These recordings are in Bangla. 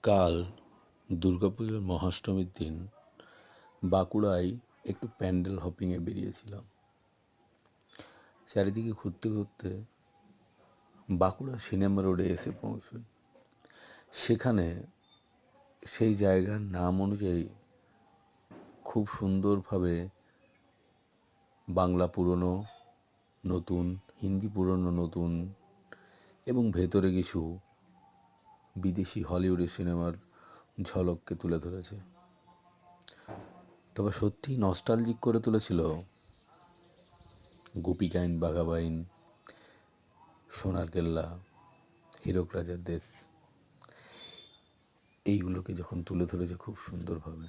কাল দুর্গাপুজোর মহাষ্টমীর দিন বাঁকুড়ায় একটু প্যান্ডেল হপিংয়ে বেরিয়েছিলাম। চারিদিকে ঘুরতে ঘুরতে বাঁকুড়া সিনেমা রোডে এসে পৌঁছই। সেখানে সেই জায়গার নাম অনুযায়ী খুব সুন্দরভাবে বাংলা পুরনো নতুন, হিন্দি পুরনো নতুন এবং ভেতরে কিছু বিদেশি হলিউডের সিনেমার ঝলককে তুলে ধরেছে। তবে সত্যিই নস্টালজিক করে তুলেছিল গোপীকাইন, বাঘাবাইন, সোনার কেল্লা, হীরক রাজার দেশ, এইগুলোকে যখন তুলে ধরেছে খুব সুন্দরভাবে।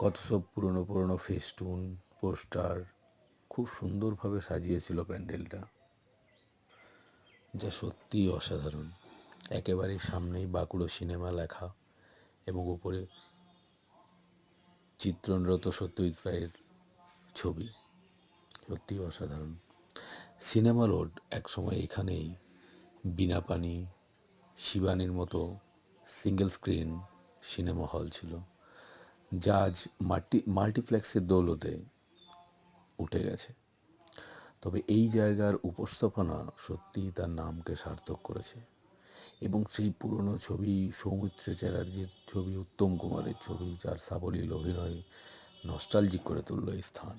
কত সব পুরনো পুরনো ফেস্টুন, পোস্টার খুব সুন্দরভাবে সাজিয়েছিল প্যান্ডেলটা, যা সত্যিই অসাধারণ। একেবারে সামনেই বাঁকুড়া সিনেমা লেখা এবং উপরে চিত্রণরত সত্যজিৎ রায়ের ছবি, সত্যিই অসাধারণ। সিনেমা রোড একসময় এখানেই বীণাপানি, শিবানীর মতো সিঙ্গেল স্ক্রিন সিনেমা হল ছিল, যা আজ মাল্টিপ্লেক্সের দৌলতে উঠে গেছে। তবে এই জায়গার উপস্থাপনা সত্যিই তার নামকে সার্থক করেছে এবং সেই পুরনো ছবি, সৌমিত্র চ্যাটার্জির ছবি, উত্তম কুমারের ছবি, যার সাবলীল অভিনয় নস্টালজিক করে তুলল এই স্থান।